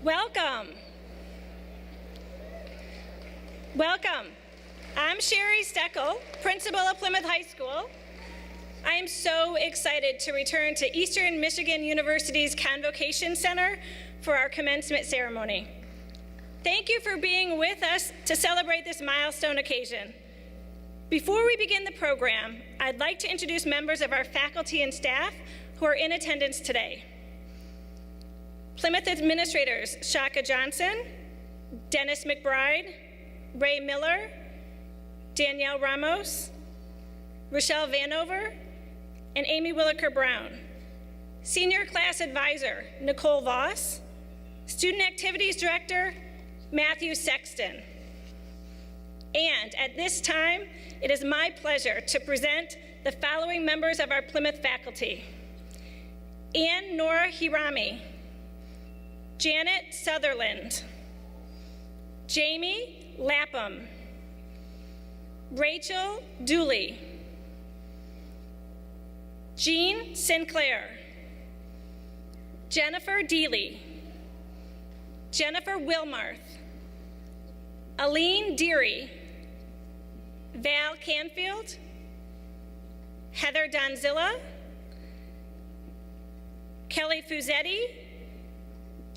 Welcome. Welcome. I'm Sherry Steckel, principal of Plymouth High School. I am so excited to return to Eastern Michigan University's Convocation Center for our commencement ceremony. Thank you for being with us to celebrate this milestone occasion. Before we begin the program, I'd like to introduce members of our faculty and staff who are in attendance today. Plymouth administrators Shaka Johnson, Dennis McBride, Ray Miller, Danielle Ramos, Rochelle Vanover, and Amy Williker Brown. Senior class advisor Nicole Voss, student activities director Matthew Sexton. And at this time, it is my pleasure to present the following members of our Plymouth faculty. Ann Nora Hirami, Janet Sutherland, Jamie Lapham, Rachel Dooley, Jean Sinclair, Jennifer Deely, Jennifer Wilmarth, Aline Deary, Val Canfield, Heather Donzilla, Kelly Fuzetti,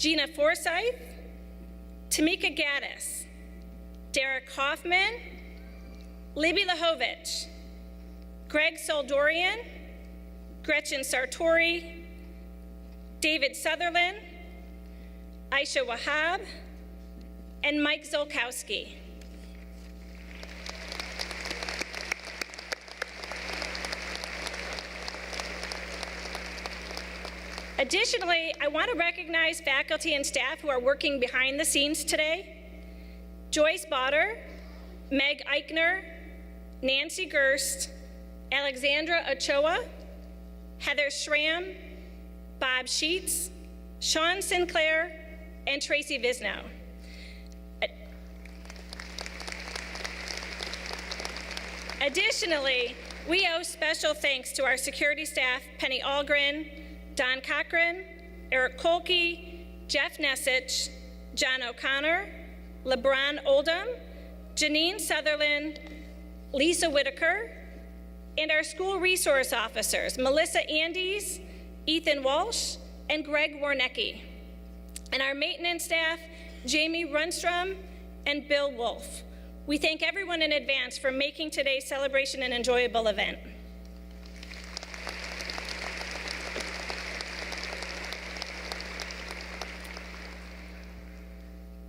Gina Forsyth, Tamika Gaddis, Derek Hoffman, Libby Lahovich, Greg Soldorian, Gretchen Sartori, David Sutherland, Aisha Wahab, and Mike Zolkowski. Additionally, I want to recognize faculty and staff who are working behind the scenes today. Joyce Botter, Meg Eichner, Nancy Gerst, Alexandra Ochoa, Heather Schramm, Bob Sheets, Sean Sinclair, and Tracy Visnow. Additionally, we owe special thanks to our security staff, Penny Algren, Don Cochran, Eric Kolke, Jeff Nessich, John O'Connor, LeBron Oldham, Janine Sutherland, Lisa Whitaker, and our school resource officers, Melissa Andes, Ethan Walsh, and Greg Warnecki, and our maintenance staff, Jamie Runstrom and Bill Wolf. We thank everyone in advance for making today's celebration an enjoyable event.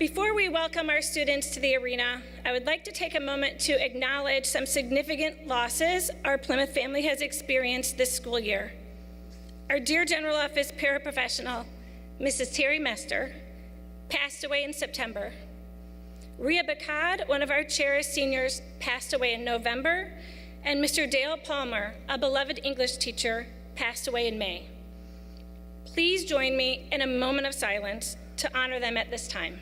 Before we welcome our students to the arena, I would like to take a moment to acknowledge some significant losses our Plymouth family has experienced this school year. Our dear General Office paraprofessional, Mrs. Terry Mester, passed away in September. Ria Bakad, one of our cherished seniors, passed away in November, and Mr. Dale Palmer, a beloved English teacher, passed away in May. Please join me in a moment of silence to honor them at this time.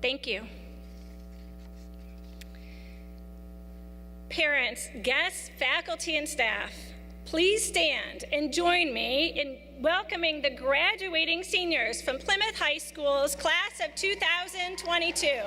Thank you. Parents, guests, faculty, and staff, please stand and join me in welcoming the graduating seniors from Plymouth High School's class of 2022.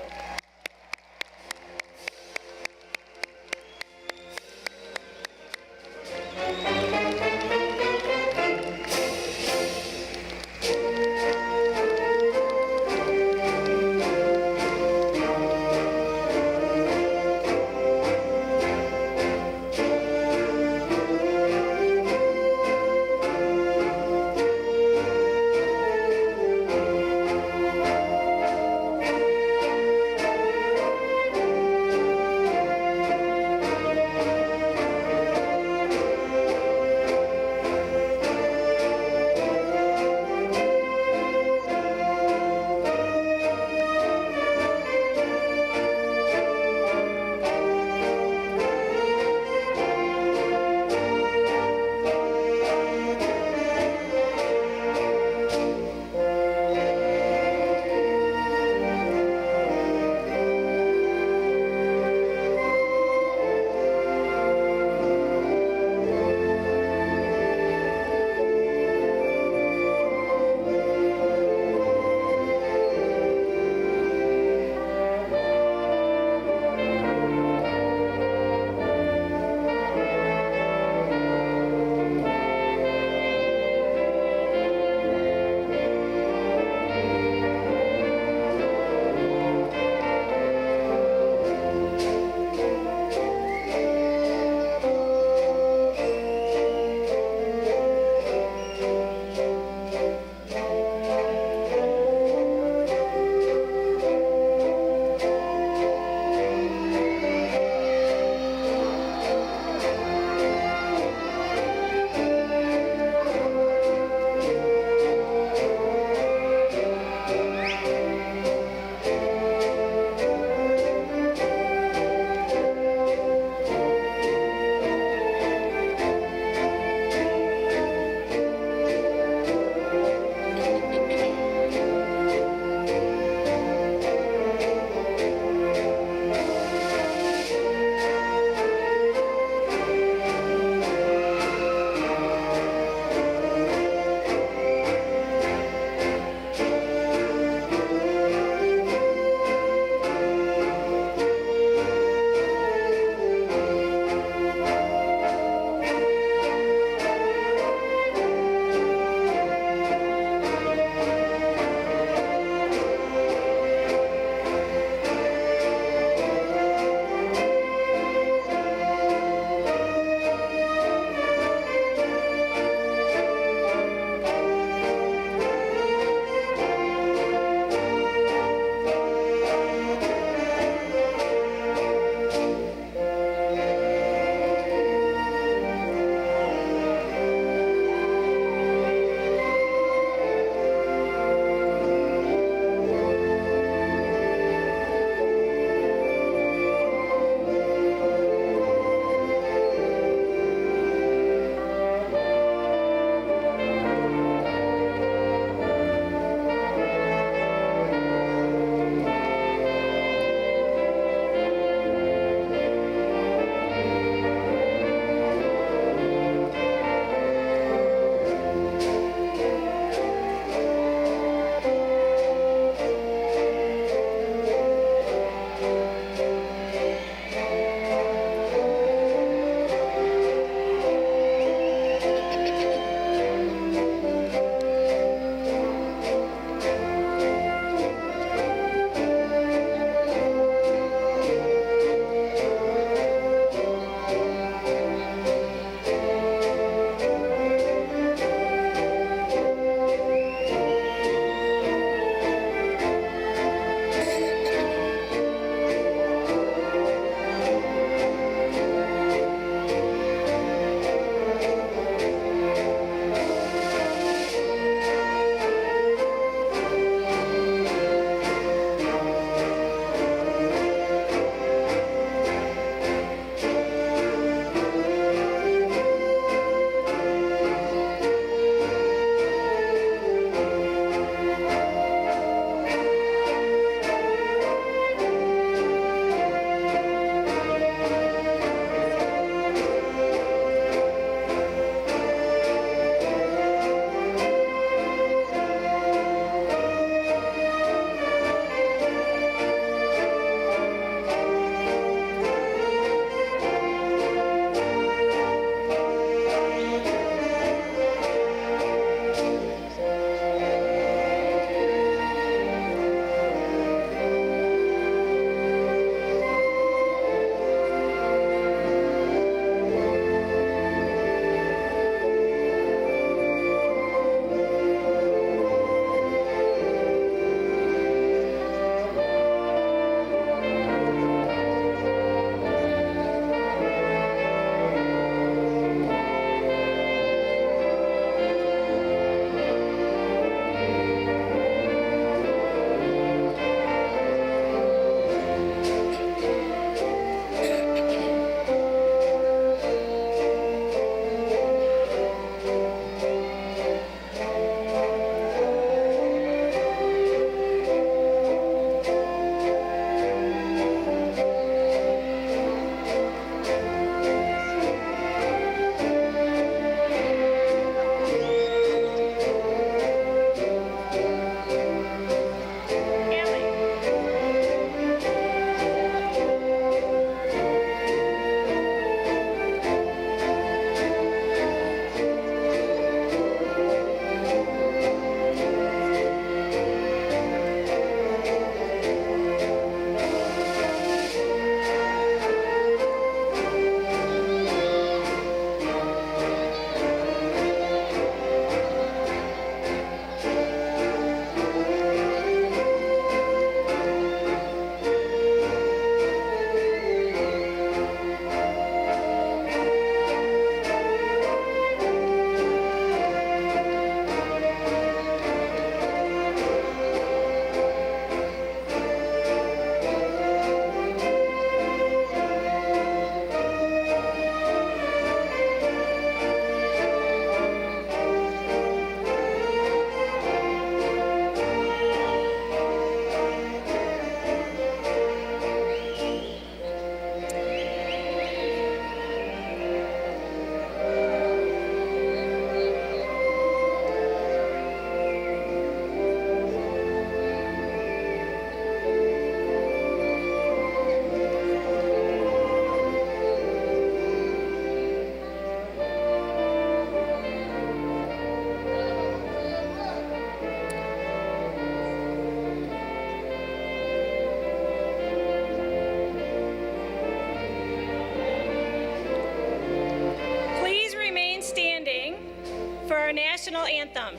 anthem.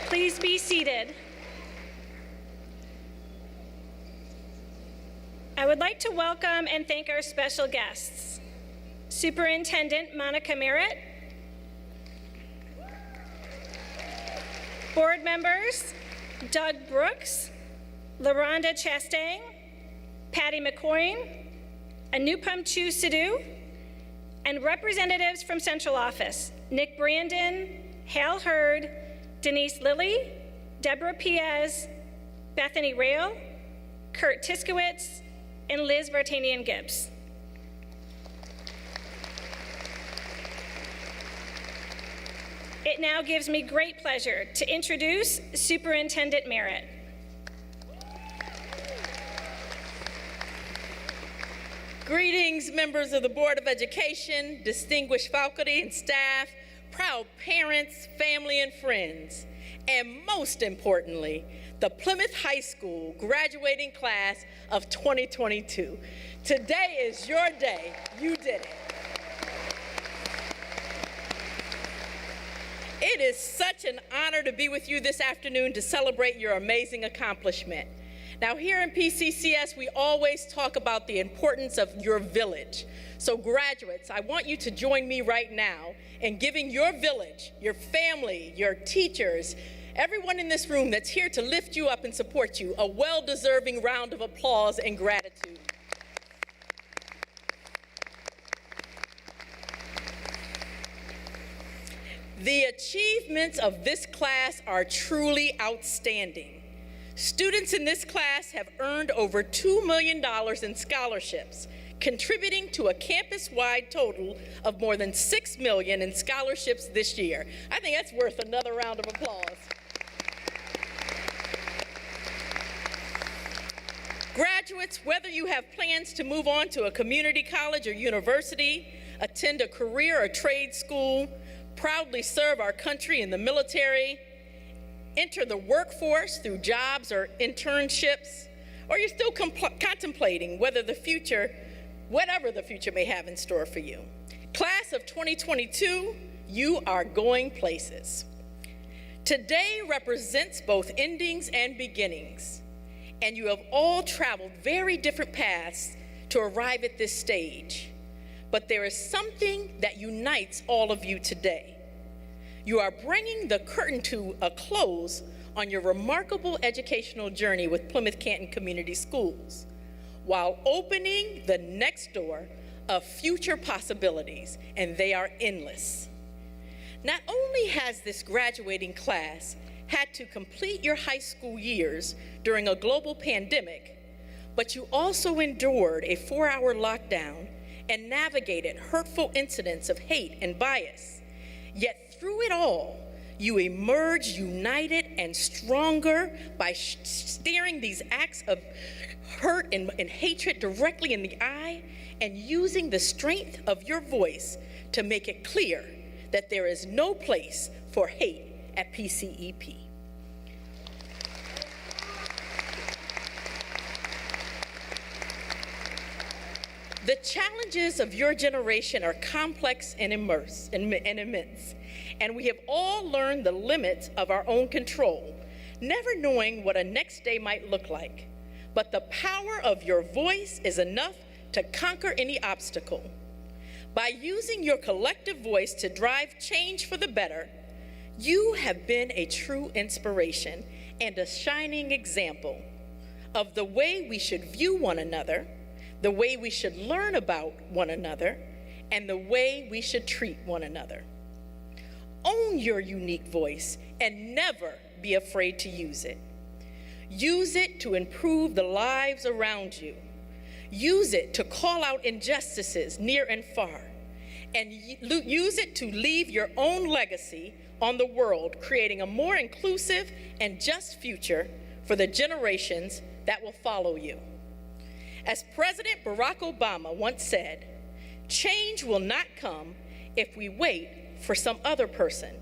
Please be seated. I would like to welcome and thank our special guests. Superintendent Monica Merritt, board members Doug Brooks, LaRonda Chastain, Patty McCoyne, Anupam Chu Sidhu, and representatives from Central Office, Nick Brandon, Hal Hurd, Denise Lilly, Deborah Piez, Bethany Rail, Kurt Tiskowitz, and Liz Vartanian-Gibbs. It now gives me great pleasure to introduce Superintendent Merritt. Greetings, members of the Board of Education, distinguished faculty and staff, proud parents, family, and friends, and most importantly, the Plymouth High School graduating class of 2022. Today is your day. You did it. It is such an honor to be with you this afternoon to celebrate your amazing accomplishment. Now, here in P-CCS, we always talk about the importance of your village. So graduates, I want you to join me right now in giving your village, your family, your teachers, everyone in this room that's here to lift you up and support you, a well-deserving round of applause and gratitude. The achievements of this class are truly outstanding. Students in this class have earned over $2 million in scholarships, contributing to a campus-wide total of more than $6 million in scholarships this year. I think that's worth another round of applause. Graduates, whether you have plans to move on to a community college or university, attend a career or trade school, proudly serve our country in the military, enter the workforce through jobs or internships, or you're still contemplating whatever the future may have in store for you. Class of 2022, you are going places. Today represents both endings and beginnings, and you have all traveled very different paths to arrive at this stage. But there is something that unites all of you today. You are bringing the curtain to a close on your remarkable educational journey with Plymouth Canton Community Schools, while opening the next door of future possibilities, and they are endless. Not only has this graduating class had to complete your high school years during a global pandemic, but you also endured a 4-hour lockdown and navigated hurtful incidents of hate and bias. Yet through it all, you emerge united and stronger by staring these acts of hurt and hatred directly in the eye and using the strength of your voice to make it clear that there is no place for hate at PCEP. The challenges of your generation are complex and immense, and we have all learned the limits of our own control, never knowing what a next day might look like. But the power of your voice is enough to conquer any obstacle. By using your collective voice to drive change for the better, you have been a true inspiration and a shining example of the way we should view one another, the way we should learn about one another, and the way we should treat one another. Own your unique voice and never be afraid to use it. Use it to improve the lives around you. Use it to call out injustices near and far. And use it to leave your own legacy on the world, creating a more inclusive and just future for the generations that will follow you. As President Barack Obama once said, change will not come if we wait for some other person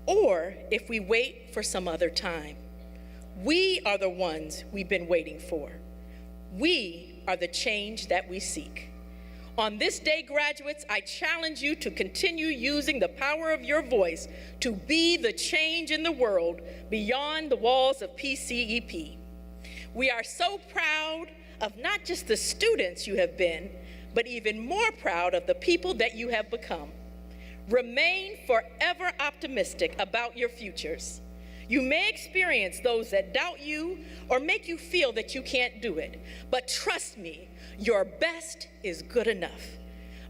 or if we wait for some other time. We are the ones we've been waiting for. We are the change that we seek. On this day, graduates, I challenge you to continue using the power of your voice to be the change in the world beyond the walls of PCEP. We are so proud of not just the students you have been, but even more proud of the people that you have become. Remain forever optimistic about your futures. You may experience those that doubt you or make you feel that you can't do it, but trust me, your best is good enough.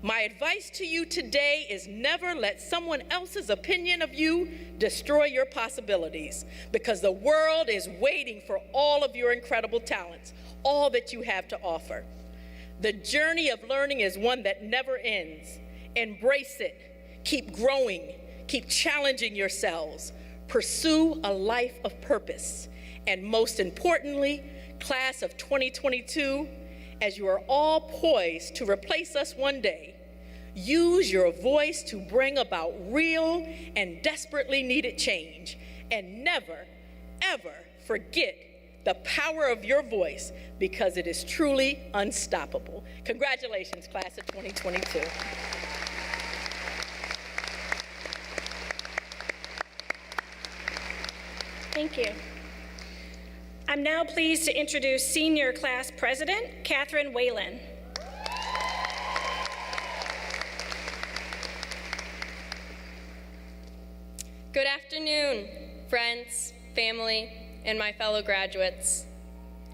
My advice to you today is never let someone else's opinion of you destroy your possibilities, because the world is waiting for all of your incredible talents, all that you have to offer. The journey of learning is one that never ends. Embrace it. Keep growing. Keep challenging yourselves. Pursue a life of purpose. And most importantly, class of 2022, as you are all poised to replace us one day, use your voice to bring about real and desperately needed change. And never, ever forget the power of your voice, because it is truly unstoppable. Congratulations, class of 2022. Thank you. I'm now pleased to introduce Senior Class President, Catherine Whalen. Good afternoon, friends, family, and my fellow graduates.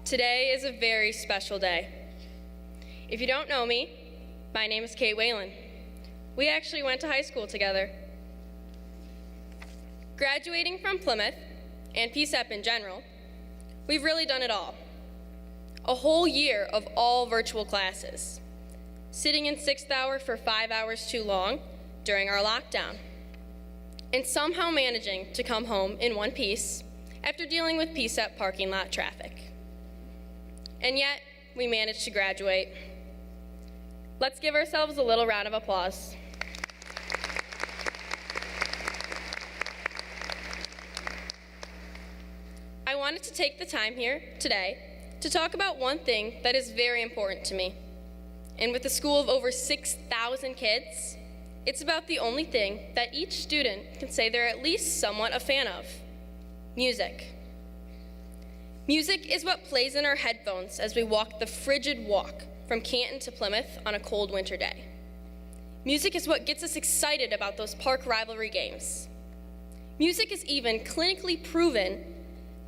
Today is a very special day. If you don't know me, my name is Kate Whalen. We actually went to high school together. Graduating from Plymouth, and P-CCS in general, we've really done it all. A whole year of all virtual classes, sitting in 6th hour for 5 hours too long during our lockdown, and somehow managing to come home in one piece after dealing with P-CCS parking lot traffic. And yet, we managed to graduate. Let's give ourselves a little round of applause. I wanted to take the time here today to talk about one thing that is very important to me. And with a school of over 6,000 kids, it's about the only thing that each student can say they're at least somewhat a fan of: music. Music is what plays in our headphones as we walk the frigid walk from Canton to Plymouth on a cold winter day. Music is what gets us excited about those park rivalry games. Music is even clinically proven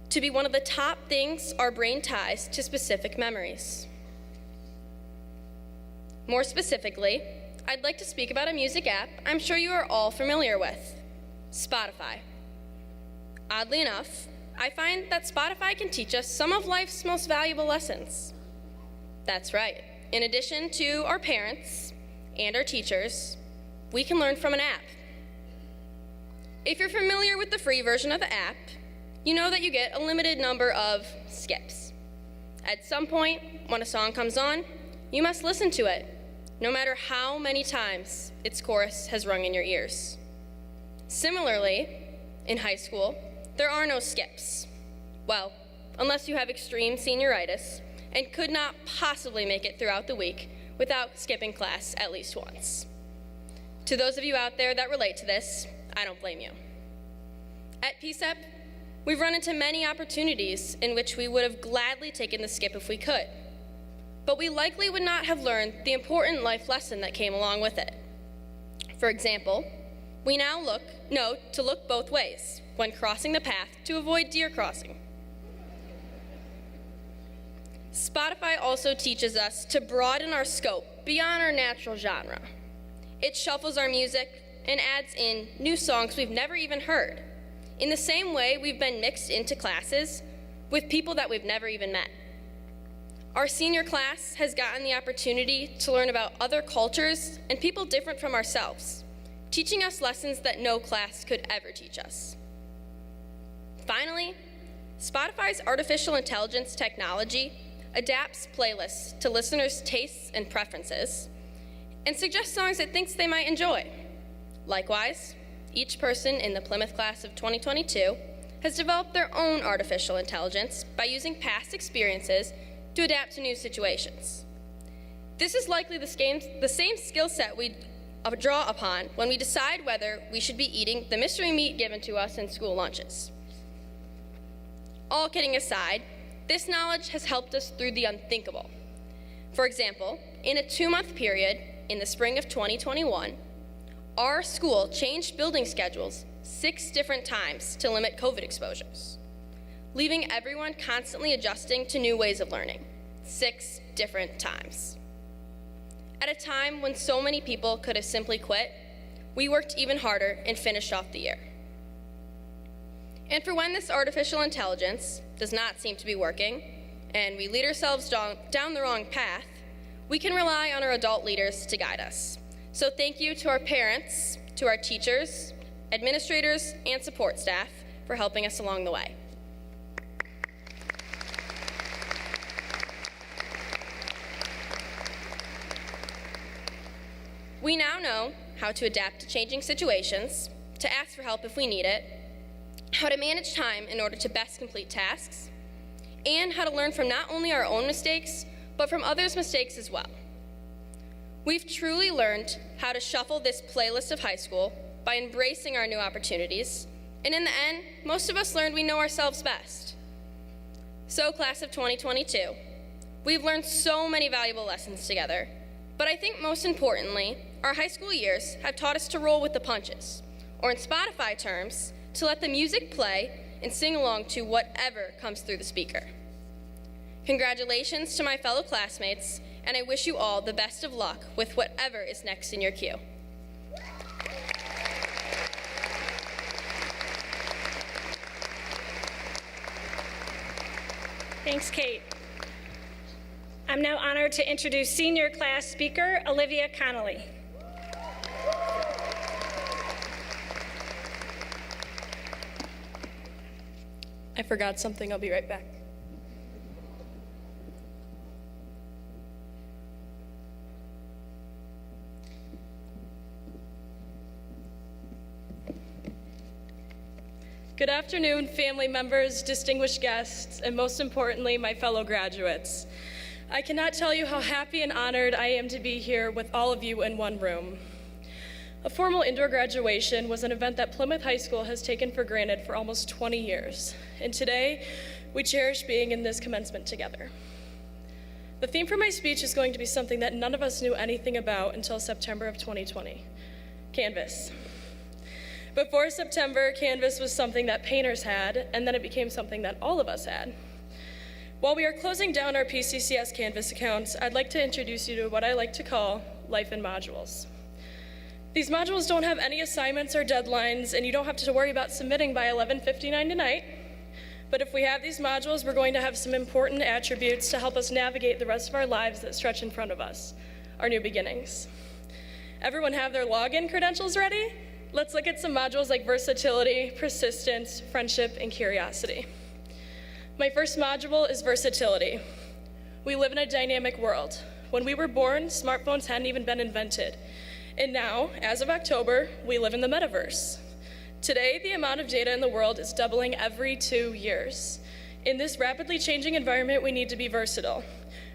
to be one of the top things our brain ties to specific memories. More specifically, I'd like to speak about a music app I'm sure you are all familiar with: Spotify. Oddly enough, I find that Spotify can teach us some of life's most valuable lessons. That's right. In addition to our parents and our teachers, we can learn from an app. If you're familiar with the free version of the app, you know that you get a limited number of skips. At some point, when a song comes on, you must listen to it, no matter how many times its chorus has rung in your ears. Similarly, in high school, there are no skips. Well, unless you have extreme senioritis and could not possibly make it throughout the week without skipping class at least once. To those of you out there that relate to this, I don't blame you. At PSEP, we've run into many opportunities in which we would have gladly taken the skip if we could, but we likely would not have learned the important life lesson that came along with it. For example, we now know to look both ways when crossing the path to avoid deer crossing. Spotify also teaches us to broaden our scope beyond our natural genre. It shuffles our music and adds in new songs we've never even heard. In the same way, we've been mixed into classes with people that we've never even met. Our senior class has gotten the opportunity to learn about other cultures and people different from ourselves, teaching us lessons that no class could ever teach us. Finally, Spotify's artificial intelligence technology adapts playlists to listeners' tastes and preferences and suggests songs it thinks they might enjoy. Likewise, each person in the Plymouth class of 2022 has developed their own artificial intelligence by using past experiences to adapt to new situations. This is likely the same skill set we draw upon when we decide whether we should be eating the mystery meat given to us in school lunches. All kidding aside, this knowledge has helped us through the unthinkable. For example, in a 2-month period in the spring of 2021, our school changed building schedules 6 different times to limit COVID exposures, leaving everyone constantly adjusting to new ways of learning, 6 different times. At a time when so many people could have simply quit, we worked even harder and finished off the year. And for when this artificial intelligence does not seem to be working, and we lead ourselves down the wrong path, we can rely on our adult leaders to guide us. So thank you to our parents, to our teachers, administrators, and support staff for helping us along the way. We now know how to adapt to changing situations, to ask for help if we need it, how to manage time in order to best complete tasks, and how to learn from not only our own mistakes, but from others' mistakes as well. We've truly learned how to shuffle this playlist of high school by embracing our new opportunities, and in the end, most of us learned we know ourselves best. So, class of 2022, we've learned so many valuable lessons together, but I think most importantly, our high school years have taught us to roll with the punches, or in Spotify terms, to let the music play and sing along to whatever comes through the speaker. Congratulations to my fellow classmates, and I wish you all the best of luck with whatever is next in your queue. Thanks, Kate. I'm now honored to introduce senior class speaker, Olivia Connolly. I forgot something. I'll be right back. Good afternoon, family members, distinguished guests, and most importantly, my fellow graduates. I cannot tell you how happy and honored I am to be here with all of you in one room. A formal indoor graduation was an event that Plymouth High School has taken for granted for almost 20 years, and today we cherish being in this commencement together. The theme for my speech is going to be something that none of us knew anything about until September of 2020, Canvas. Before September, Canvas was something that painters had, and then it became something that all of us had. While we are closing down our P-CCS Canvas accounts, I'd like to introduce you to what I like to call life in modules. These modules don't have any assignments or deadlines, and you don't have to worry about submitting by 11:59 tonight. But if we have these modules, we're going to have some important attributes to help us navigate the rest of our lives that stretch in front of us, our new beginnings. Everyone have their login credentials ready? Let's look at some modules like versatility, persistence, friendship, and curiosity. My first module is versatility. We live in a dynamic world. When we were born, smartphones hadn't even been invented. And now, as of October, we live in the metaverse. Today, the amount of data in the world is doubling every 2 years. In this rapidly changing environment, we need to be versatile.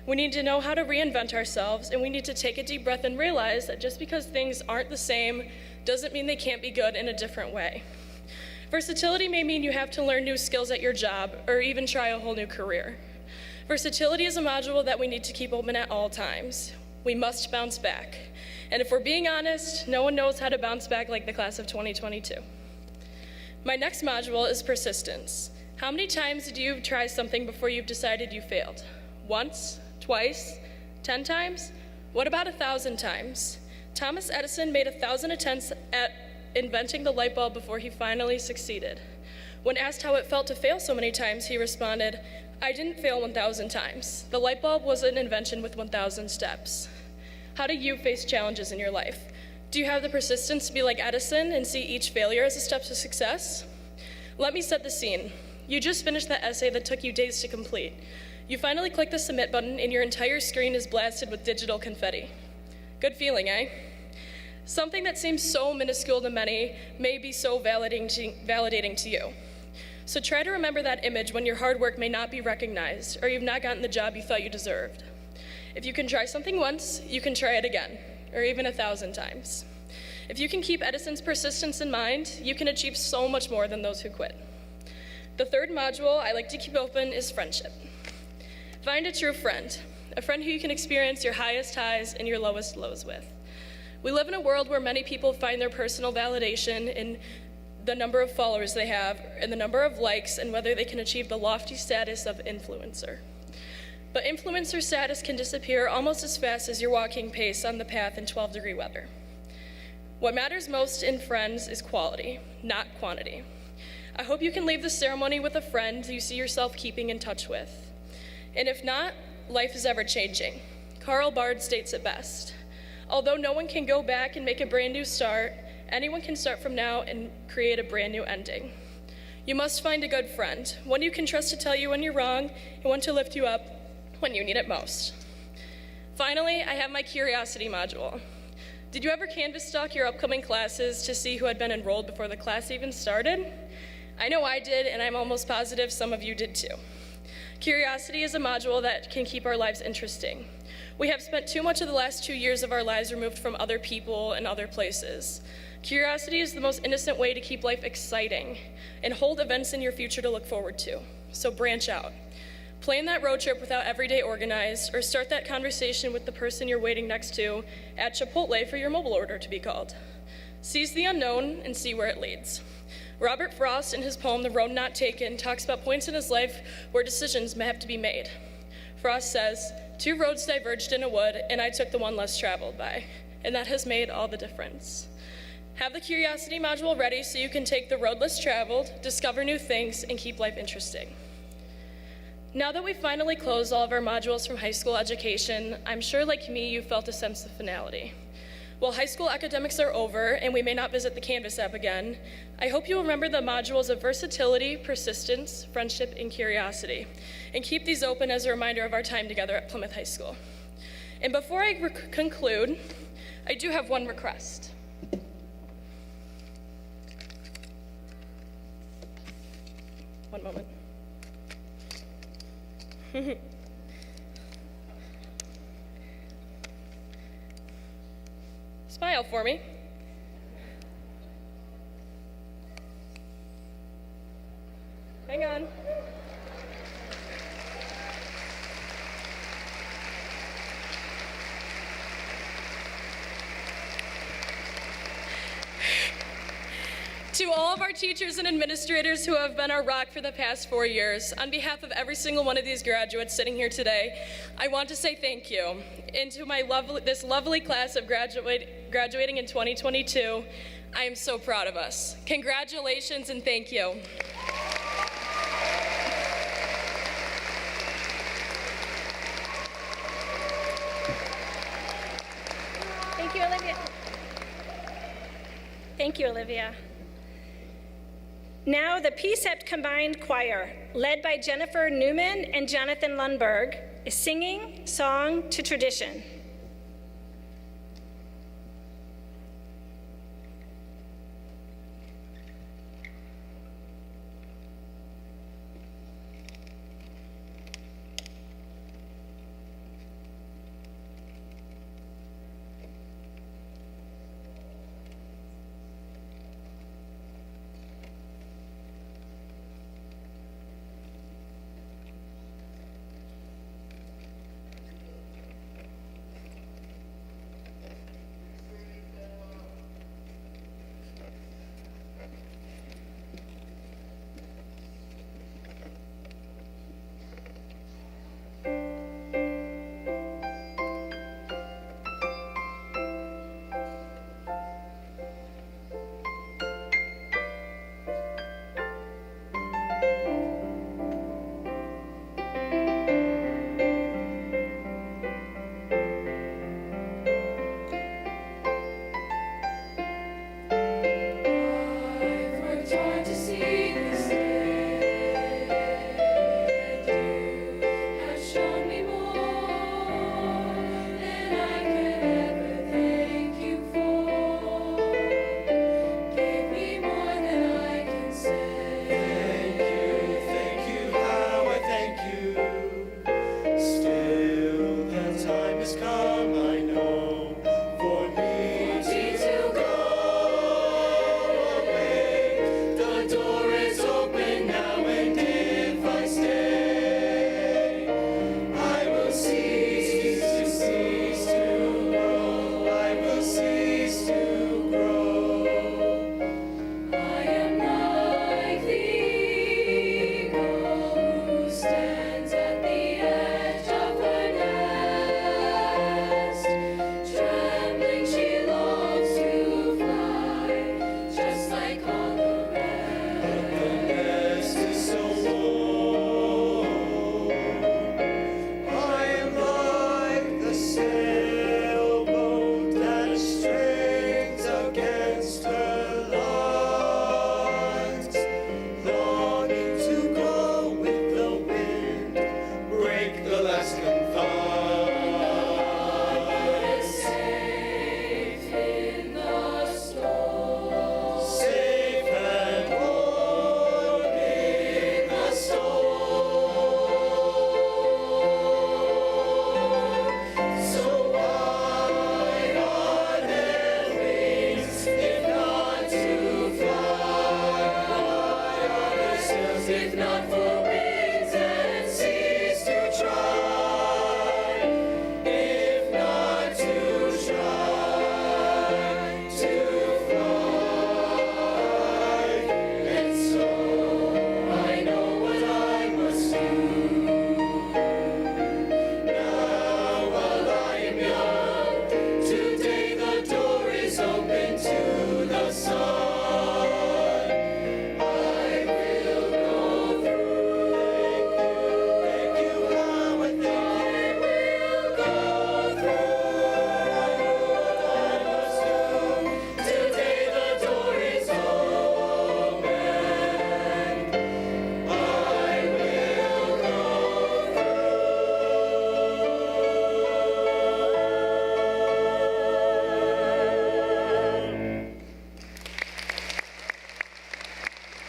We need to know how to reinvent ourselves, and we need to take a deep breath and realize that just because things aren't the same doesn't mean they can't be good in a different way. Versatility may mean you have to learn new skills at your job or even try a whole new career. Versatility is a module that we need to keep open at all times. We must bounce back. And if we're being honest, no one knows how to bounce back like the class of 2022. My next module is persistence. How many times did you try something before you've decided you failed? Once? Twice? 10 times? What about 1,000 times? Thomas Edison made 1,000 attempts at inventing the light bulb before he finally succeeded. When asked how it felt to fail so many times, he responded, "I didn't fail 1,000 times. The light bulb was an invention with 1,000 steps." How do you face challenges in your life? Do you have the persistence to be like Edison and see each failure as a step to success? Let me set the scene. You just finished that essay that took you days to complete. You finally click the submit button and your entire screen is blasted with digital confetti. Good feeling, eh? Something that seems so minuscule to many may be so validating to you. So try to remember that image when your hard work may not be recognized or you've not gotten the job you thought you deserved. If you can try something once, you can try it again, or even 1,000 times. If you can keep Edison's persistence in mind, you can achieve so much more than those who quit. The third module I like to keep open is friendship. Find a true friend, a friend who you can experience your highest highs and your lowest lows with. We live in a world where many people find their personal validation in the number of followers they have and the number of likes and whether they can achieve the lofty status of influencer. But influencer status can disappear almost as fast as your walking pace on the path in 12-degree weather. What matters most in friends is quality, not quantity. I hope you can leave the ceremony with a friend you see yourself keeping in touch with. And if not, life is ever-changing. Karl Barth states it best. Although no one can go back and make a brand new start, anyone can start from now and create a brand new ending. You must find a good friend, one you can trust to tell you when you're wrong and one to lift you up when you need it most. Finally, I have my curiosity module. Did you ever canvas stalk your upcoming classes to see who had been enrolled before the class even started? I know I did, and I'm almost positive some of you did too. Curiosity is a module that can keep our lives interesting. We have spent too much of the last 2 years of our lives removed from other people and other places. Curiosity is the most innocent way to keep life exciting and hold events in your future to look forward to. So branch out. Plan that road trip without every day organized, or start that conversation with the person you're waiting next to at Chipotle for your mobile order to be called. Seize the unknown and see where it leads. Robert Frost, in his poem, The Road Not Taken, talks about points in his life where decisions may have to be made. Frost says, "Two roads diverged in a wood, and I took the one less traveled by, and that has made all the difference." Have the curiosity module ready so you can take the road less traveled, discover new things, and keep life interesting. Now that we've finally closed all of our modules from high school education, I'm sure, like me, you felt a sense of finality. While high school academics are over and we may not visit the Canvas app again, I hope you remember the modules of versatility, persistence, friendship, and curiosity, and keep these open as a reminder of our time together at Plymouth High School. And before I conclude, I do have one request. One moment. Smile for me. Hang on. To all of our teachers and administrators who have been our rock for the past 4 years, on behalf of every single one of these graduates sitting here today, I want to say thank you. And to this lovely class of graduating in 2022, I am so proud of us. Congratulations and thank you. Thank you, Olivia. Thank you, Olivia. Now, the P-CCS Combined Choir, led by Jennifer Newman and Jonathan Lundberg, is singing Song to Tradition.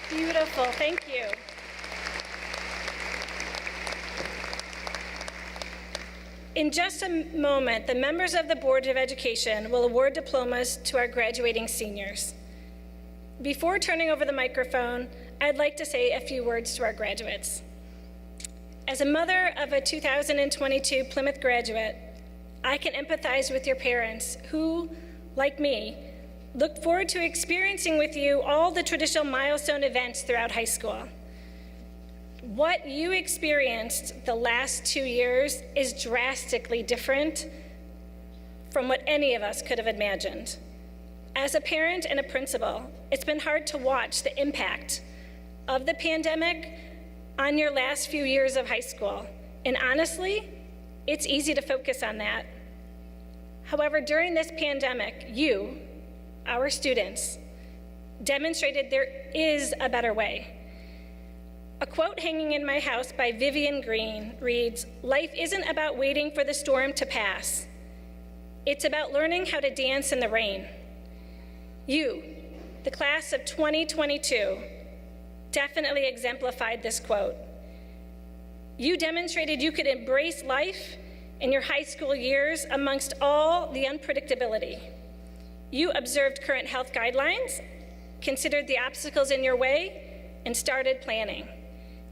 Beautiful, thank you. In just a moment, the members of the Board of Education will award diplomas to our graduating seniors. Before turning over the microphone, I'd like to say a few words to our graduates. As a mother of a 2022 Plymouth graduate, I can empathize with your parents who, like me, look forward to experiencing with you all the traditional milestone events throughout high school. What you experienced the last 2 years is drastically different from what any of us could have imagined. As a parent and a principal, it's been hard to watch the impact of the pandemic on your last few years of high school. And honestly, it's easy to focus on that. However, during this pandemic, you, our students, demonstrated there is a better way. A quote hanging in my house by Vivian Green reads, "Life isn't about waiting for the storm to pass. It's about learning how to dance in the rain." You, the class of 2022, definitely exemplified this quote. You demonstrated you could embrace life in your high school years amongst all the unpredictability. You observed current health guidelines, considered the obstacles in your way, and started planning.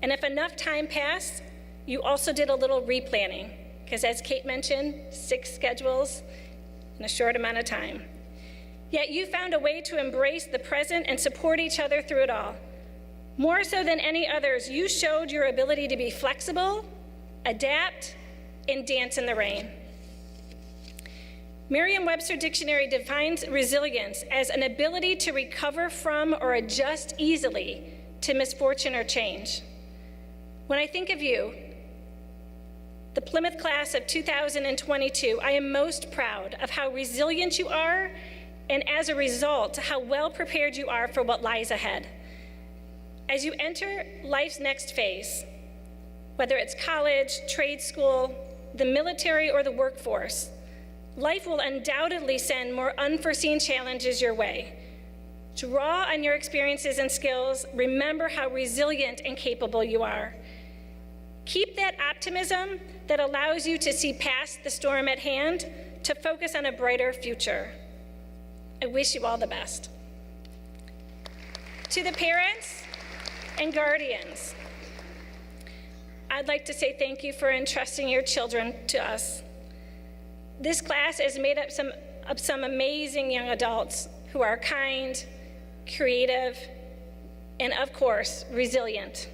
And if enough time passed, you also did a little replanning, because as Kate mentioned, 6 schedules in a short amount of time. Yet you found a way to embrace the present and support each other through it all. More so than any others, you showed your ability to be flexible, adapt, and dance in the rain. Merriam-Webster Dictionary defines resilience as an ability to recover from or adjust easily to misfortune or change. When I think of you, the Plymouth class of 2022, I am most proud of how resilient you are, and as a result, how well prepared you are for what lies ahead. As you enter life's next phase, whether it's college, trade school, the military, or the workforce, life will undoubtedly send more unforeseen challenges your way. Draw on your experiences and skills. Remember how resilient and capable you are. Keep that optimism that allows you to see past the storm at hand to focus on a brighter future. I wish you all the best. To the parents and guardians, I'd like to say thank you for entrusting your children to us. This class is made up of some amazing young adults who are kind, creative, and of course, resilient.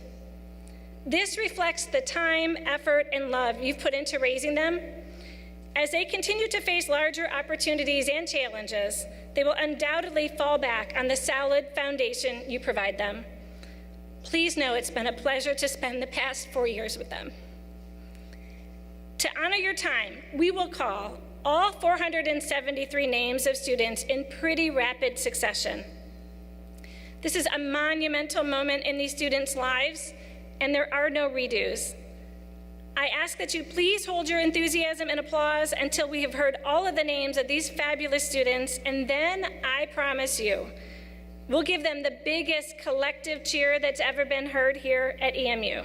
This reflects the time, effort, and love you've put into raising them. As they continue to face larger opportunities and challenges, they will undoubtedly fall back on the solid foundation you provide them. Please know it's been a pleasure to spend the past 4 years with them. To honor your time, we will call all 473 names of students in pretty rapid succession. This is a monumental moment in these students' lives, and there are no redos. I ask that you please hold your enthusiasm and applause until we have heard all of the names of these fabulous students, and then I promise you, we'll give them the biggest collective cheer that's ever been heard here at EMU.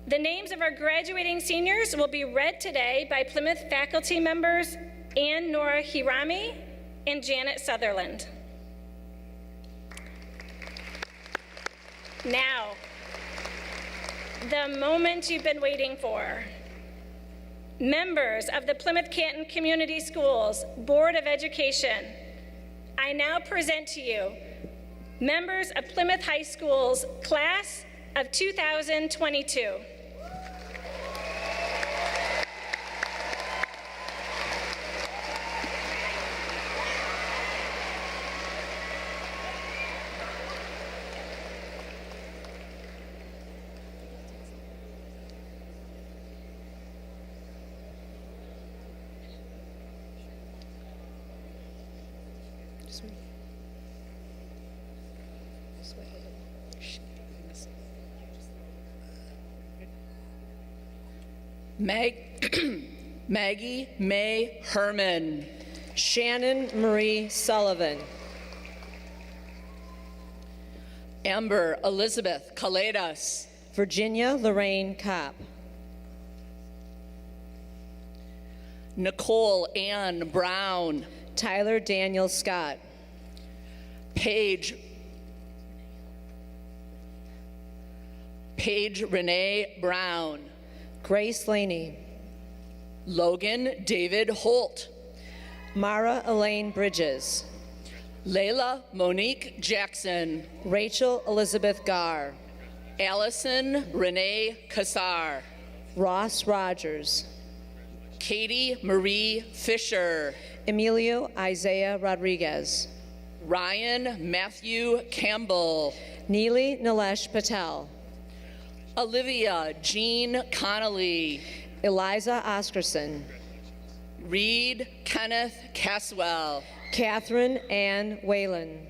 The names of our graduating seniors will be read today by Plymouth faculty members Ann Nora Hirami and Janet Sutherland. Now, the moment you've been waiting for. Members of the Plymouth Canton Community Schools Board of Education, I now present to you members of Plymouth High School's class of 2022. Maggie May Herman. Shannon Marie Sullivan. Amber Elizabeth Kaledas. Virginia Lorraine Kopp. Nicole Ann Brown. Tyler Daniel Scott. Paige Renee Brown. Grace Laney. Logan David Holt. Mara Elaine Bridges. Layla Monique Jackson. Rachel Elizabeth Garr. Allison Renee Kassar. Ross Rogers. Katie Marie Fisher. Emilio Isaiah Rodriguez. Ryan Matthew Campbell. Neely Nilesh Patel. Olivia Jean Connolly. Eliza Oscarson. Reed Kenneth Caswell. Catherine Ann Whalen.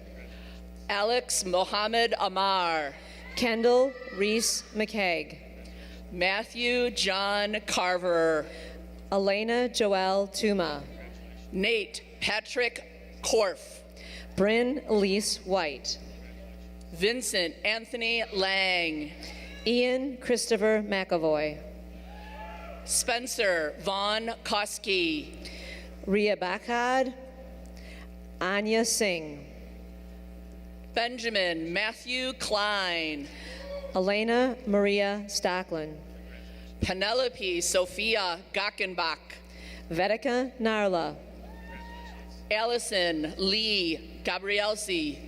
Alex Mohammed Amar. Kendall Reese McCaig. Matthew John Carver. Elena Joelle Tuma. Nate Patrick Korf. Bryn Elise White. Vincent Anthony Lang. Ian Christopher McAvoy. Spencer Vaughn Koski. Ria Bakhad. Anya Singh. Benjamin Matthew Klein. Elena Maria Stocklin. Penelope Sophia Gackenbach. Vedika Narla. Allison Lee Gabrielsi.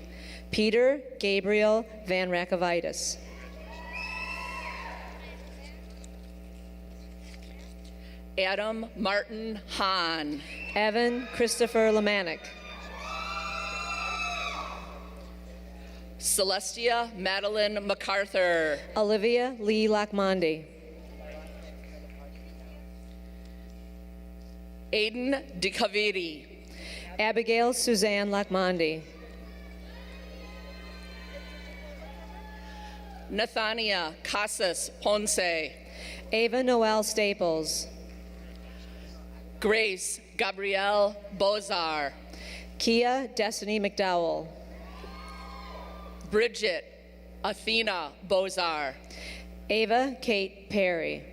Peter Gabriel Van Rakovitis. Adam Martin Hahn. Evan Christopher Lemanik. Celestia Madeline MacArthur. Olivia Lee Lakmondi. Aiden DeCaviri. Abigail Suzanne Lakmondi. Nathania Casas Ponce. Ava Noel Staples. Grace Gabrielle Bozar. Kia Destiny McDowell. Bridget Athena Bozar. Ava Kate Perry.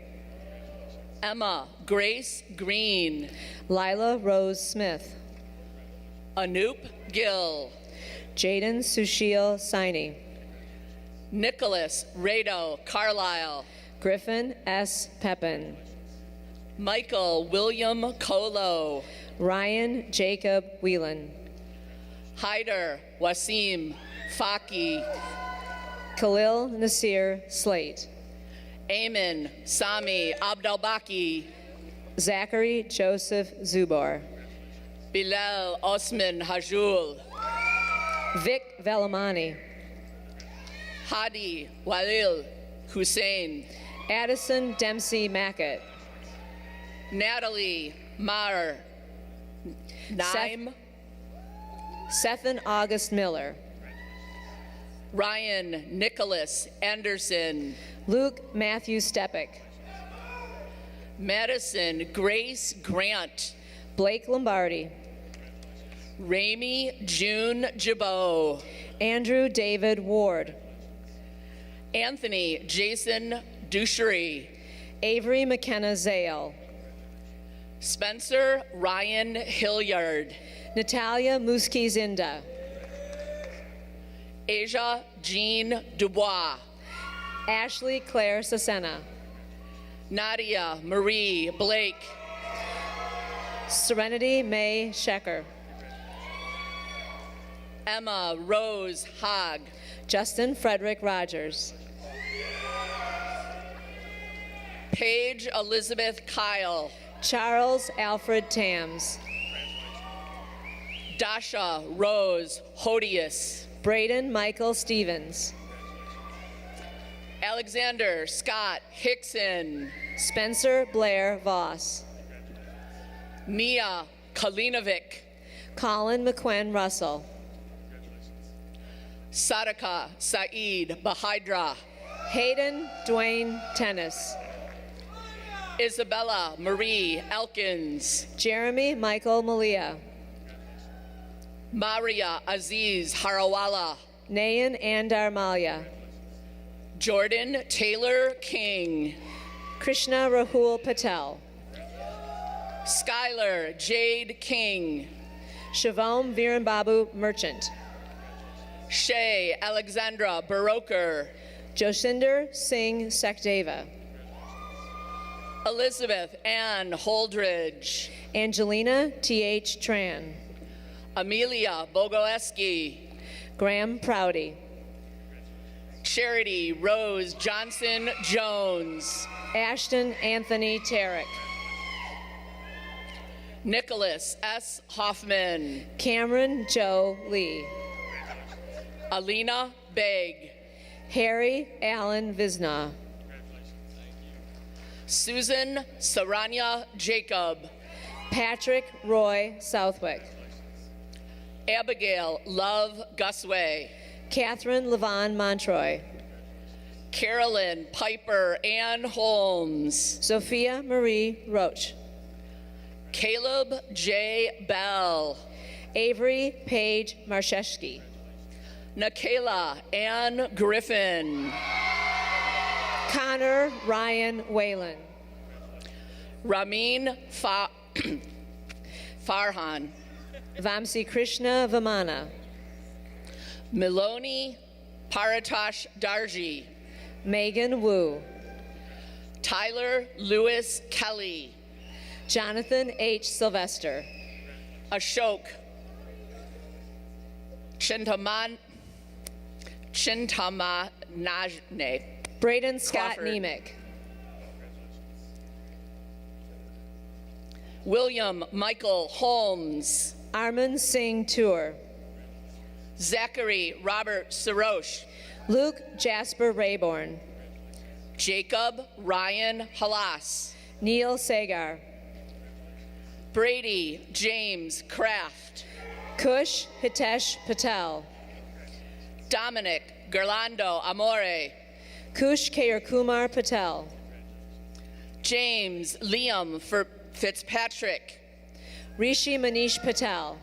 Emma Grace Green. Lila Rose Smith. Anoop Gill. Jaden Sushil Saini. Nicholas Rado Carlisle. Griffin S. Pepin. Michael William Colo. Ryan Jacob Whelan. Hyder Wasim Faki. Khalil Nasir Slate. Amen Sami Abdelbaki. Zachary Joseph Zubar. Bilal Osman Hajul. Vic Velamani. Hadi Walil Hussein. Addison Dempsey Mackett. Natalie Mar. Naim. Sethan August Miller. Ryan Nicholas Anderson. Luke Matthew Stepik. Madison Grace Grant. Blake Lombardi. Rami June Jabot. Andrew David Ward. Anthony Jason Duchery. Avery McKenna Zale. Spencer Ryan Hilliard. Natalia Muski Zinda. Asia Jean Dubois. Ashley Claire Sasena. Nadia Marie Blake. Serenity May Shecker. Emma Rose Hogg. Justin Frederick Rogers. Paige Elizabeth Kyle. Charles Alfred Tams. Dasha Rose Hodius. Braden Michael Stevens. Alexander Scott Hickson. Spencer Blair Voss. Mia Kalinovic. Colin McQuinn Russell. Sadaka Saeed Bahidra. Hayden Dwayne Tennis. Isabella Marie Elkins. Jeremy Michael Malia. Maria Aziz Harawala. Nayan Andar Malia. Jordan Taylor King. Krishna Rahul Patel. Skylar Jade King. Shivam Virenbabu Merchant. Shay Alexandra Baroker. Josinder Singh Sakdeva. Elizabeth Ann Holdridge. Angelina T.H. Tran. Amelia Bogoleski. Graham Prouty. Charity Rose Johnson Jones. Ashton Anthony Tarrick. Nicholas S. Hoffman. Cameron Joe Lee. Alina Begg. Harry Allen Visna. Susan Saranya Jacob. Patrick Roy Southwick. Abigail Love Gusway. Catherine Levon Montroy. Carolyn Piper Ann Holmes. Sophia Marie Roach. Caleb J. Bell. Avery Paige Marsheshki. Nikayla Ann Griffin. Connor Ryan Whalen. Ramin Farhan. Vamsi Krishna Vamana. Miloni Paratosh Darji. Megan Wu. Tyler Lewis Kelly. Jonathan H. Sylvester. Ashok Chintamanajne. Braden Scott Crawford. Nemick. William Michael Holmes. Armin Singh Tour. Zachary Robert Sarosh. Luke Jasper Rayborn. Jacob Ryan Halas. Neil Sagar. Brady James Kraft. Kush Hitesh Patel. Dominic Gerlando Amore. Kush Kair Kumar Patel. James Liam Fitzpatrick. Rishi Manish Patel.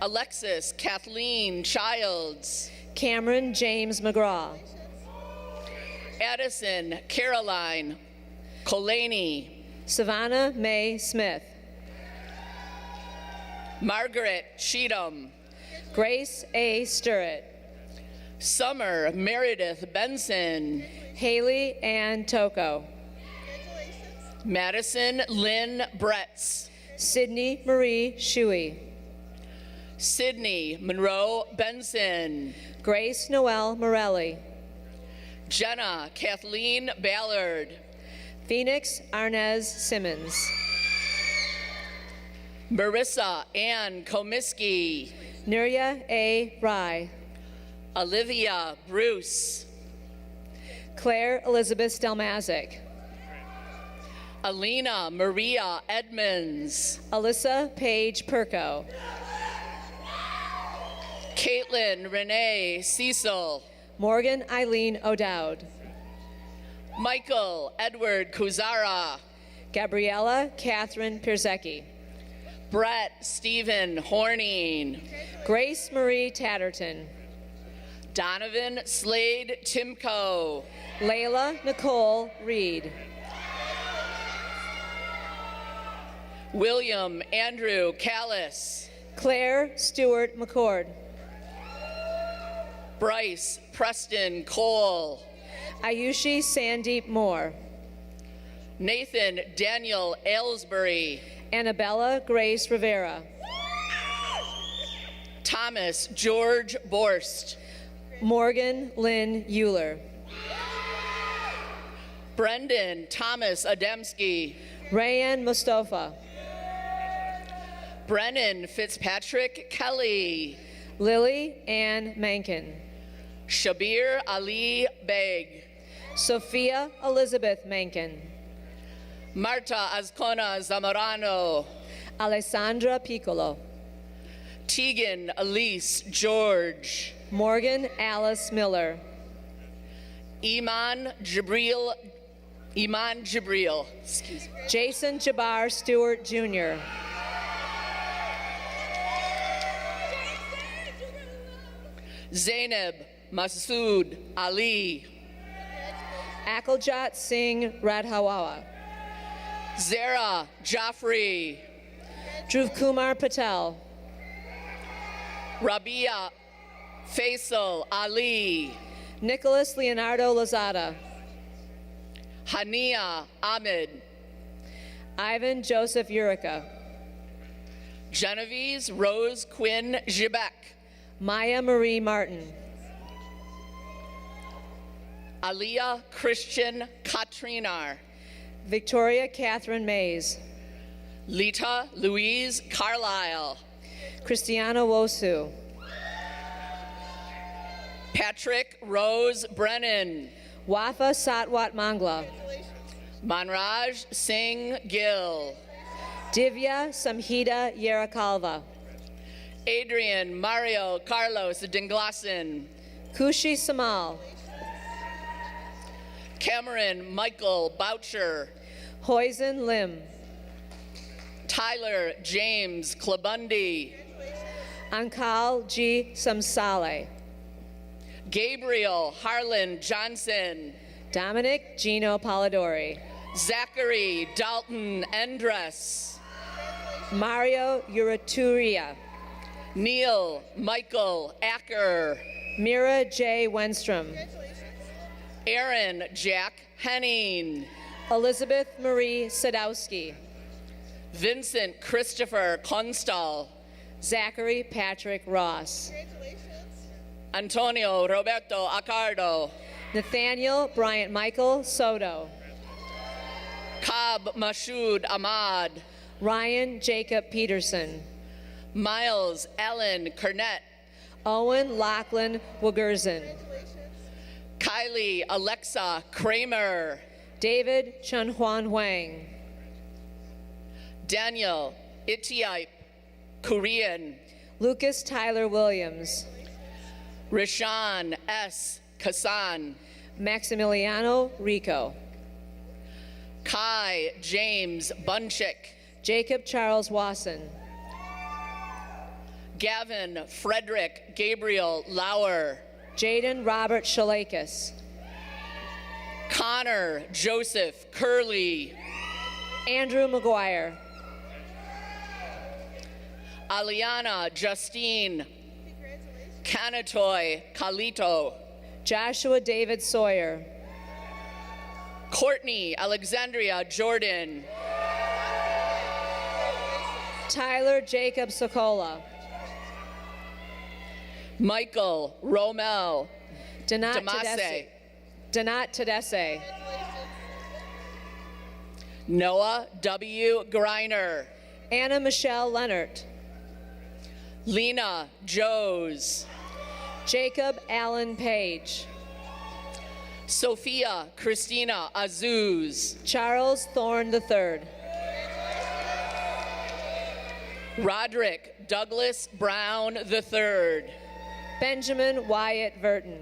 Alexis Kathleen Childs. Cameron James McGraw. Addison Caroline Colaney. Savannah May Smith. Margaret Cheatham. Grace A. Sturrett. Summer Meredith Benson. Haley Ann Toko. Madison Lynn Bretz. Sydney Marie Shuey. Sydney Monroe Benson. Grace Noel Morelli. Jenna Kathleen Ballard. Phoenix Arnez Simmons. Marissa Ann Komisky. Nuria A. Rye. Olivia Bruce. Claire Elizabeth Stelmazik. Alina Maria Edmonds. Alyssa Paige Perko. Caitlin Renee Cecil. Morgan Eileen O'Dowd. Michael Edward Kuzara. Gabriella Catherine Pierzecki. Brett Stephen Horning. Grace Marie Tatterton. Donovan Slade Timko. Layla Nicole Reed. William Andrew Callis. Claire Stewart McCord. Bryce Preston Cole. Ayushi Sandeep Moore. Nathan Daniel Aylesbury. Annabella Grace Rivera. Thomas George Borst. Morgan Lynn Euler. Brendan Thomas Adamski. Rayan Mustafa. Brennan Fitzpatrick Kelly. Lily Ann Mankin. Shabir Ali Beg. Sophia Elizabeth Mankin. Marta Azcona Zamorano. Alessandra Piccolo. Tegan Elise George. Morgan Alice Miller. Iman Jibril. Excuse me. Jason Jabbar Stewart Jr. Zainab Masood Ali. Akaljat Singh Radhawawa. Zara Jaffrey. Dhruv Kumar Patel. Rabia Faisal Ali. Nicholas Leonardo Lozada. Hania Ahmed. Ivan Joseph Urica. Genevieve Rose Quinn Gibek. Maya Marie Martin. Aliyah Christian Katrinar. Victoria Catherine Mays. Lita Louise Carlisle. Christiana Wosu. Patrick Rose Brennan. Wafa Satwat Mangla. Manraj Singh Gill. Divya Samhita Yerakalva. Adrian Mario Carlos Dinglassen. Kushi Samal. Cameron Michael Boucher. Hoisin Lim. Tyler James Klabundi. Ankal G. Samsale. Gabriel Harlan Johnson. Dominic Gino Polidori. Zachary Dalton Endress. Mario Uraturia. Neil Michael Acker. Mira J. Wenstrom. Aaron Jack Henning. Elizabeth Marie Sadowski. Vincent Christopher Constal. Zachary Patrick Ross. Antonio Roberto Accardo. Nathaniel Bryant Michael Soto. Cobb Mashoud Ahmad. Ryan Jacob Peterson. Miles Ellen Cornett. Owen Lachlan Wagerzin. Kylie Alexa Kramer. David Chun Huan Huang. Daniel Itiaip Korean. Lucas Tyler Williams. Rashawn S. Kasan. Maximiliano Rico. Kai James Bunchick. Jacob Charles Wasson. Gavin Frederick Gabriel Lauer. Jaden Robert Shalakis. Connor Joseph Curley. Andrew McGuire. Aliana Justine Kanatoy Kalito. Joshua David Sawyer. Courtney Alexandria Jordan. Tyler Jacob Sokola. Michael Romel Donat Damase. Tedesse. Noah W. Greiner. Anna Michelle Leonard. Lena Joes. Jacob Allen Page. Sophia Christina Azuz. Charles Thorne III. Roderick Douglas Brown III. Benjamin Wyatt Verton.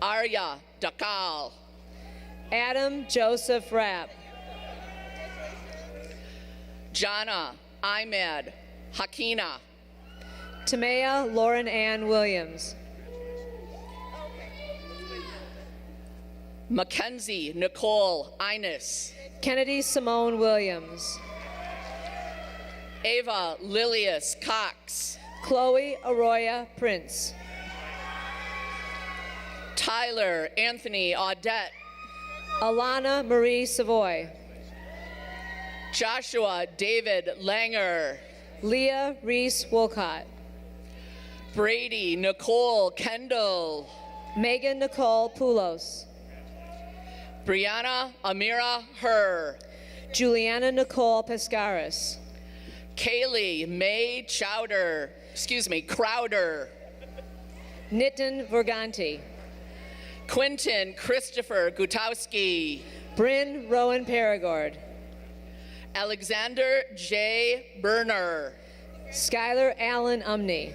Arya Dakal. Adam Joseph Rapp. Jana Ahmed Hakina. Tamea Lauren Ann Williams. Mackenzie Nicole Innes. Kennedy Simone Williams. Ava Lilius Cox. Chloe Arroya Prince. Tyler Anthony Audette. Alana Marie Savoy. Joshua David Langer. Leah Reese Wolcott. Brady Nicole Kendall. Megan Nicole Poulos. Brianna Amira Herr. Juliana Nicole Pescaris. Kaylee May Crowder. Nitin Vorganti. Quentin Christopher Gutowski. Bryn Rowan Paragord. Alexander J. Berner. Skylar Allen Umney.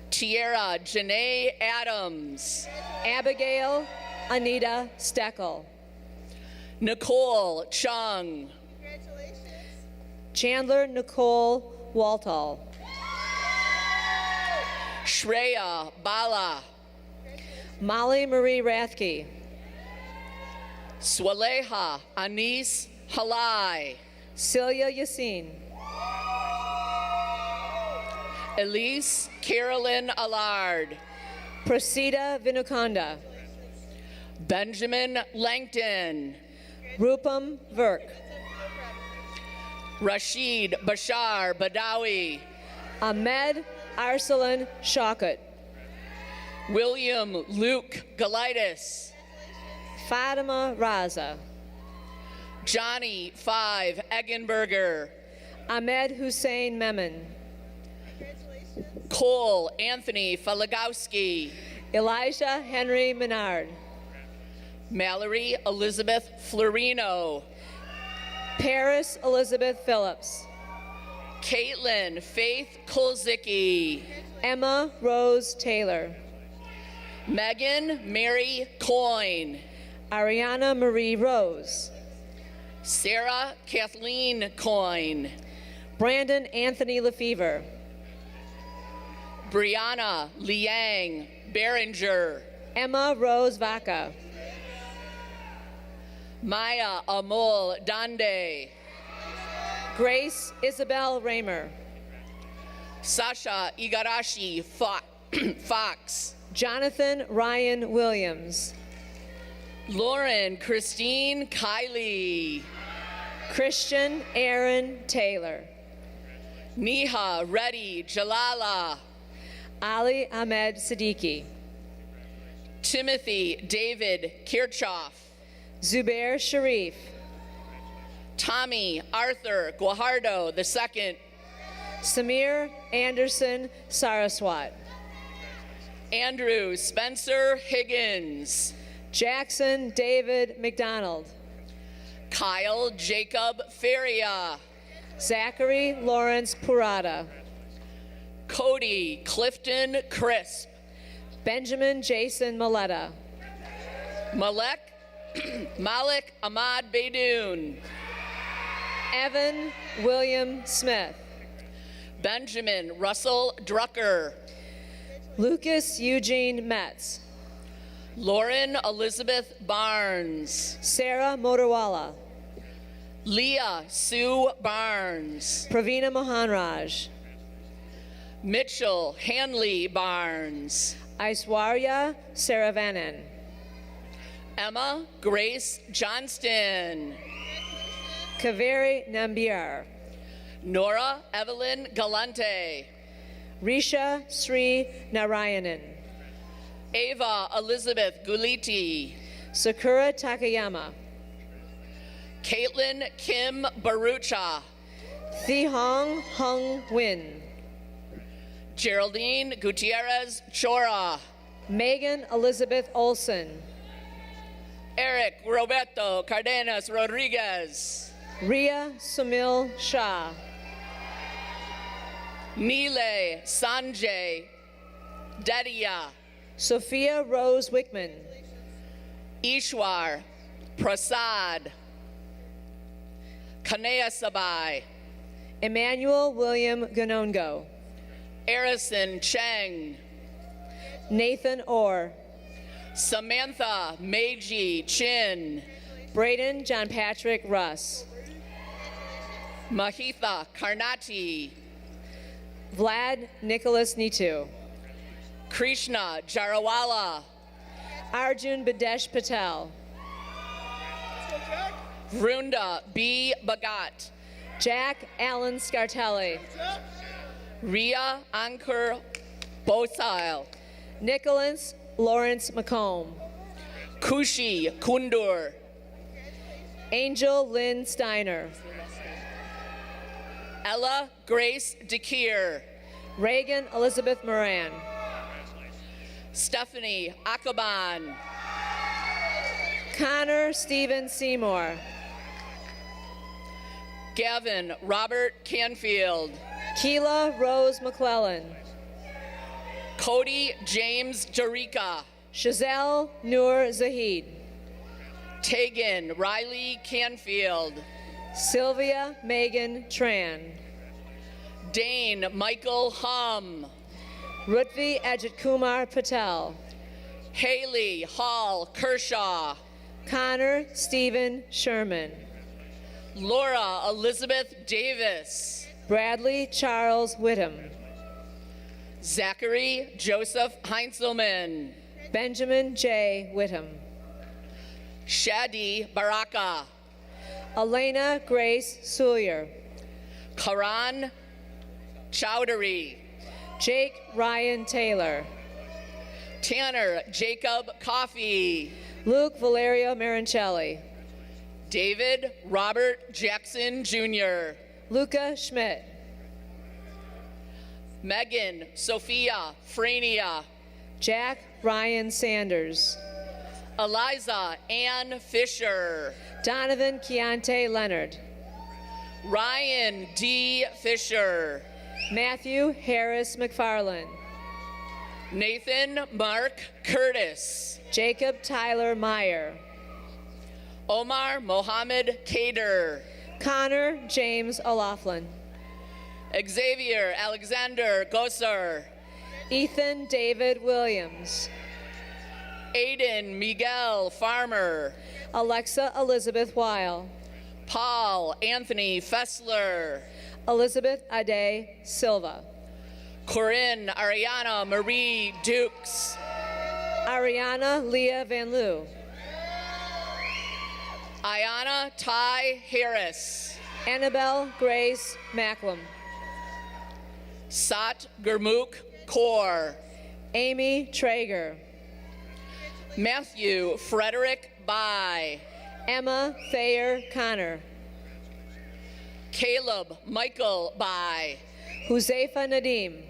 Tierra Janae Adams. Abigail Anita Steckel. Nicole Chung. Chandler Nicole Waltall. Shreya Bala. Molly Marie Rathke. Swaleha Anis Halai. Celia Yassin. Elise Carolyn Allard. Prasida Vinukonda. Benjamin Langton. Rupam Virk. Rashid Bashar Badawi. Ahmed Arsalan Shaukat. William Luke Galitis. Fatima Raza. Johnny 5 Eggenberger. Ahmed Hussein Memon. Cole Anthony Falagowski. Elijah Henry Menard. Mallory Elizabeth Florino. Paris Elizabeth Phillips. Caitlin Faith Kolzicki. Emma Rose Taylor. Megan Mary Coyne. Ariana Marie Rose. Sarah Kathleen Coyne. Brandon Anthony Lefevre. Brianna Liang Behringer. Emma Rose Vaca. Maya Amol Dande. Grace Isabel Raymer. Sasha Igarashi Fox. Jonathan Ryan Williams. Lauren Christine Kiley. Christian Aaron Taylor. Neha Reddy Jalala. Ali Ahmed Siddiqui. Timothy David Kirchhoff. Zubair Sharif. Tommy Arthur Guajardo II. Samir Anderson Saraswat. Andrew Spencer Higgins. Jackson David McDonald. Kyle Jacob Feria. Zachary Lawrence Purata. Cody Clifton Crisp. Benjamin Jason Maletta. Malik Ahmad Beydoun. Evan William Smith. Benjamin Russell Drucker. Lucas Eugene Metz. Lauren Elizabeth Barnes. Sarah Motorwala. Leah Sue Barnes. Pravina Mohanraj. Mitchell Hanley Barnes. Aishwarya Saravanan. Emma Grace Johnston. Kaveri Nambiar. Nora Evelyn Galante. Risha Sri Narayanan. Ava Elizabeth Guliti. Sakura Takayama. Caitlin Kim Barucha. Thihong Hung Win. Geraldine Gutierrez Chora. Megan Elizabeth Olson. Eric Roberto Cardenas Rodriguez. Ria Sumil Shah. Nile Sanjay Dadia. Sophia Rose Wickman. Ishwar Prasad. Kanea Sabai. Emmanuel William Ganongo. Arison Cheng. Nathan Orr. Samantha Meiji Chin. Braden John Patrick Russ. Mahitha Karnati. Vlad Nicholas Nitu. Krishna Jarawala. Arjun Badesh Patel. Vrunda B. Bhagat. Jack Allen Scartelli. Ria Ankur Bosile. Nicholas Lawrence McComb. Kushi Kundur. Angel Lynn Steiner. Ella Grace DeKeer. Reagan Elizabeth Moran. Stephanie Akaban. Connor Stephen Seymour. Gavin Robert Canfield. Keela Rose McClellan. Cody James Jerica. Shazelle Noor Zahid. Tegan Riley Canfield. Sylvia Megan Tran. Dane Michael Hum. Rutvi Ajit Kumar Patel. Haley Hall Kershaw. Connor Stephen Sherman. Laura Elizabeth Davis. Bradley Charles Whittam. Zachary Joseph Heinzelman. Benjamin J. Whittam. Shadi Baraka. Elena Grace Sullier. Karan Chowdhury. Jake Ryan Taylor. Tanner Jacob Coffey. Luke Valerio Marincelli. David Robert Jackson Jr. Luca Schmidt. Megan Sophia Frania. Jack Ryan Sanders. Eliza Ann Fisher. Donovan Keontae Leonard. Ryan D. Fisher. Matthew Harris McFarland. Nathan Mark Curtis. Jacob Tyler Meyer. Omar Mohammed Kader. Connor James O'Laughlin. Xavier Alexander Gosser. Ethan David Williams. Aiden Miguel Farmer. Alexa Elizabeth Weil. Paul Anthony Fessler. Elizabeth Ade Silva. Corinne Ariana Marie Dukes. Ariana Leah Van Loo. Ayana Ty Harris. Annabelle Grace Macklem. Sat Gurmukh Kaur. Amy Traeger. Matthew Frederick Bai. Emma Thayer Connor. Caleb Michael Bai. Huzaifa Nadim.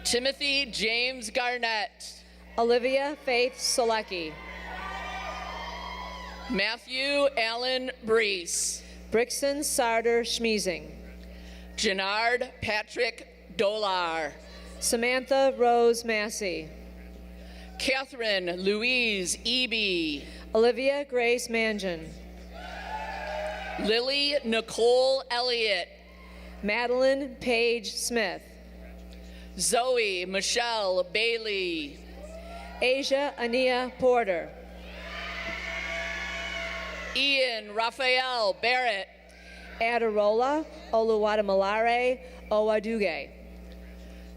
Timothy James Garnett. Olivia Faith Selecki. Matthew Allen Brees. Brixton Sarder Schmiesing. Jannard Patrick Dolar. Samantha Rose Massey. Catherine Louise Eby. Olivia Grace Mangan. Lily Nicole Elliott. Madeline Paige Smith. Zoe Michelle Bailey. Asia Ania Porter. Ian Raphael Barrett. Adirola Oluwadamalare Owaduge.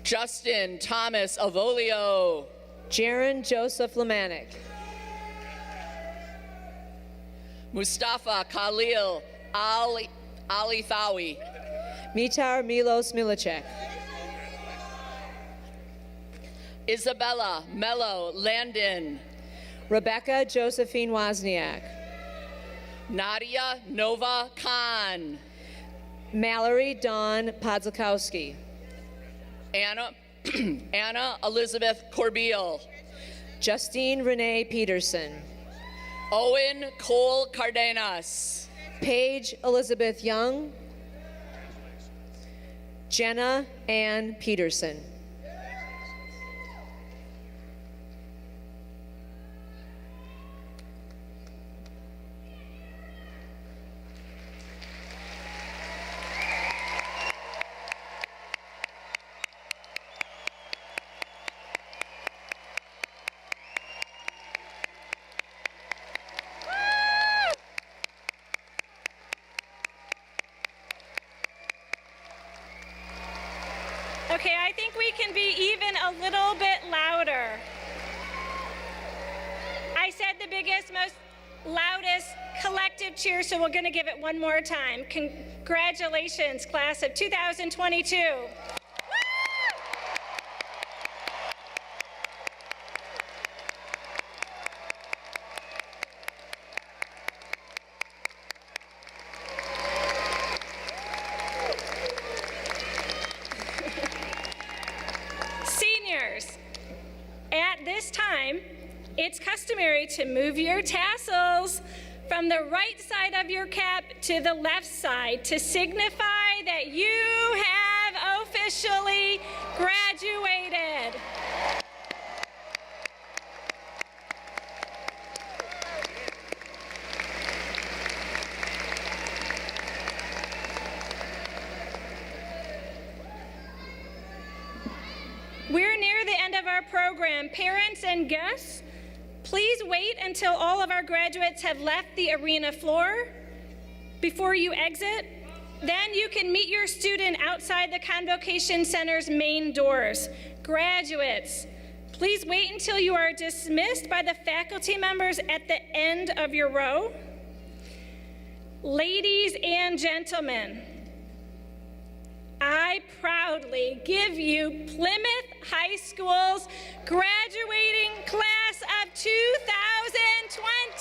Justin Thomas Avolio. Jaron Joseph Lemanik. Mustafa Khalil Ali Thawi. Mitar Milos Milicek. Isabella Mello Landon. Rebecca Josephine Wozniak. Nadia Nova Khan. Mallory Dawn Podzakowski. Anna Elizabeth Corbeil. Justine Renee Peterson. Owen Cole Cardenas. Paige Elizabeth Young. Jenna Ann Peterson. Okay, I think we can be even a little bit louder. I said the biggest, most loudest collective cheer, so we're going to give it one more time. Congratulations, class of 2022. Seniors, at this time, it's customary to move your tassels from the right side of your cap to the left side to signify that you have officially graduated. We're near the end of our program. Parents and guests, please wait until all of our graduates have left the arena floor before you exit. Then you can meet your student outside the Convocation Center's main doors. Graduates, please wait until you are dismissed by the faculty members at the end of your row. Ladies and gentlemen, I proudly give you Plymouth High School's graduating class of 2022.